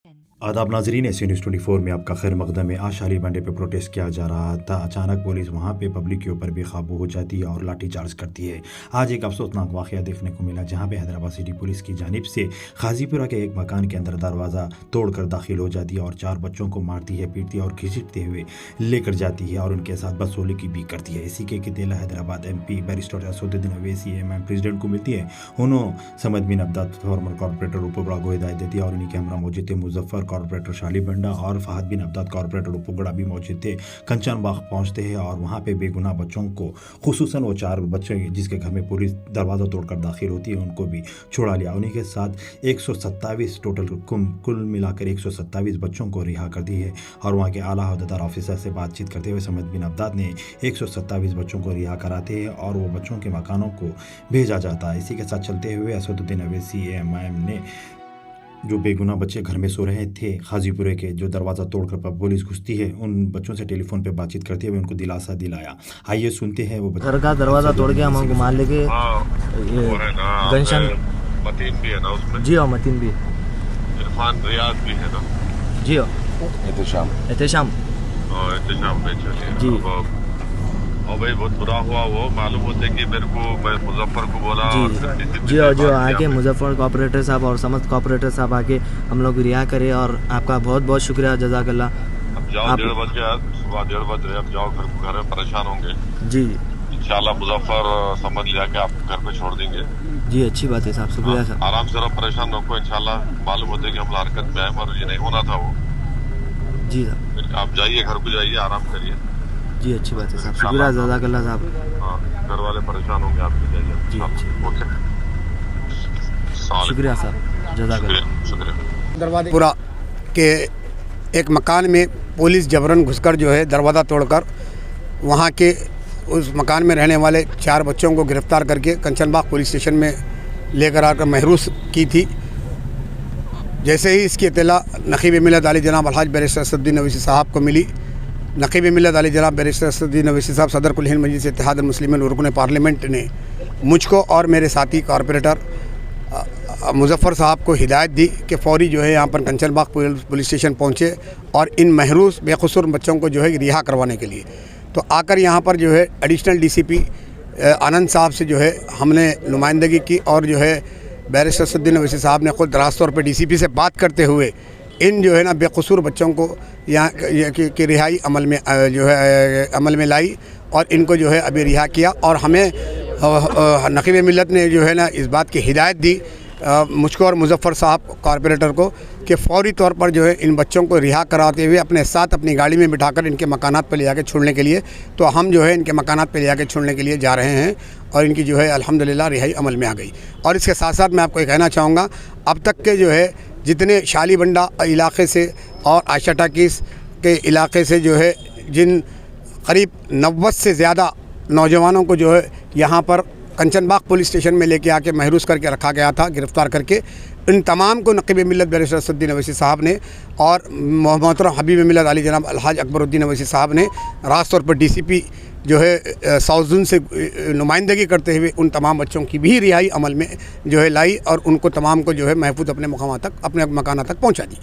आदाब नाजरीन, S news 24 में आपका खैर मकदम है। आज शाली बंडे पे प्रोटेस्ट किया जा रहा था। अचानक पुलिस वहाँ पे पब्लिक के ऊपर बेकाबू हो जाती है और लाठी चार्ज करती है। आज एक अफसोसनाक वाक़या देखने को मिला, जहाँ पे हैदराबाद सिटी पुलिस की जानिब से खाजीपुरा के एक मकान के अंदर दरवाज़ा तोड़कर दाखिल हो जाती है और 4 बच्चों को मारती है, पीटती है और घसीटते हुए लेकर जाती है और उनके साथ बदसलूकी की भी करती है। इसी के तेला Hyderabad MP barrister Asaduddin Owaisi MM president को मिलती है। उन्होंने समद बिन अब्दाद फॉर्मर कॉर्पोरेटर उपगड़ा को हिदायत देती है और इन्हीं के हमरा मौजूद थे मुजफ्फर कॉर्पोरेटर शाली बंडा और फहद बिन अब्दाद कॉर्पोरेटर उपगड़ा भी मौजूद थे। कंचन बाग पहुंचते हैं और वहाँ पे बेगुनाह बच्चों को, खुसूसन वो 4 बच्चे जिसके घर में पुलिस दरवाज़ा तोड़कर दाखिल होती है, उनको भी छुड़ा लिया। उन्हीं के साथ 127 टोटल कुल मिलाकर 127 बच्चों को रिहा कर दी है और वहाँ के आला अहदेदार ऑफिसर से बातचीत करते हुए समद बिन अब्दाद ने 127 बच्चों को रिहा कराते हैं और वो बच्चों के मकानों को भेजा जाता है। इसी के साथ चलते हुए असदुद्दीन अवैसी MM ने जो बेगुनाह बच्चे घर में सो रहे थे खाजीपुरे के, जो दरवाज़ा तोड़कर पुलिस घुसती है, उन बच्चों से टेलीफोन पे बातचीत करते हुए उनको दिलासा दिलाया। आइए सुनते हैं वो घर का दरवाज़ा तोड़ के हम मार लेके गनशन मतीन भी है ना उसमें। जी हाँ, मतीन भी, इरफान रियाज भी है ना। जी हाँ, एहतेशाम में चलिए जी। और भाई बहुत बुरा हुआ, वो मालूम होते कि मेरे को, मैं मुजफ्फर को बोला जी और जो आके मुजफ्फर कॉर्पोरेटर साहब और समस्त कॉर्पोरेटर साहब आके हम लोग रिहा करे और आपका बहुत बहुत शुक्रिया, जज़ाकल्लाह। अब जाओ 1:30 बजे, सुबह 1:30 बजे अब जाओ घर में, परेशान होंगे जी। इंशाल्लाह मुजफ्फर समझ लिया कि आप घर पे छोड़ देंगे। जी अच्छी बात है साहब, शुक्रिया साहब। आराम से रहो, परेशान रखो, इंशाल्लाह मालूम होते कि हम हरकत में आए और ये नहीं होना था वो। जी साहब, आप जाइए, घर को जाइए, आराम करिए। जी अच्छी बात है साहब, शुक्रिया, जज़ाकल्लाह साहब। हाँ, घर वाले परेशान होंगे, आप भी जाइए। जी ओके, शुक्रिया साहब, जज़ाकल्लाह। शुक्रिया। पूरा के एक मकान में पुलिस जबरन घुसकर जो है दरवाज़ा तोड़कर वहाँ के उस मकान में रहने वाले 4 बच्चों को गिरफ़्तार करके कंचनबाग पुलिस स्टेशन में लेकर आकर महरूस की थी। जैसे ही इसकी इत्तला नक़ीब मिल्लत आली जनाब अलहाज बैरिस्टर असदुद्दीन अवैसी साहब को मिली, नक़ीब मिल्लत आली जनाब बैरिस्टर असदुद्दीन अवैसी साहब सदर कुल हिंद मजलिस इत्तेहाद मुस्लिमीन रुकन पार्लियामेंट ने मुझको और मेरे साथी कॉर्पोरेटर मुजफ्फर साहब को हिदायत दी कि फ़ौरी जो है यहाँ पर कंचनबाग पुलिस स्टेशन पहुँचे और इन महरूस बेकसूर बच्चों को जो है रिहा करवाने के लिए। तो आकर यहाँ पर जो है एडिशनल DCP आनंद साहब से जो है हमने नुमाइंदगी की और जो है बैरिस्टर असदुद्दीन अवैसी साहब ने ख़ुद रास्त तौर पर DCP से बात करते हुए इन जो है ना बेकसूर बच्चों को यहाँ की रिहाई अमल में जो है अमल में लाई और इनको जो है अभी रिहा किया। और हमें नक़ीब मिल्लत ने जो है ना इस बात की हिदायत दी मुझको और मुजफ्फर साहब कॉर्पोरेटर को कि फ़ौरी तौर पर जो है इन बच्चों को रिहा कराते हुए अपने साथ अपनी गाड़ी में बिठाकर इनके मकानात पर ले जाकर छोड़ने के लिए, तो हम जो है इनके मकानात पर ले जाकर छोड़ने के लिए जा रहे हैं और इनकी जो है अल्हम्दुलिल्लाह रिहाई अमल में आ गई। और इसके साथ साथ मैं आपको ये कहना चाहूँगा, अब तक के जो है जितने शाली बंडा इलाके से और आयशा टाकीस के इलाके से जो है जिन करीब 90 से ज़्यादा नौजवानों को जो है यहाँ पर कंचनबाग पुलिस स्टेशन में लेके आके महरूस करके रखा गया था, गिरफ़्तार करके, इन तमाम को नक़ीब मिल्लत बैरिस्टर असदुद्दीन अवैसी साहब ने और मोहतरम हबीब मिल्लत आली जनाब अलहाज अकबरुद्दीन अवैसी साहब ने रास्त तौर पर DCP जो है साउथ जोन से नुमाइंदगी करते हुए उन तमाम बच्चों की भी रिहाई अमल में जो है लाई और उनको तमाम को जो है महफूज अपने मकाम तक, अपने मकाना तक पहुँचा दी।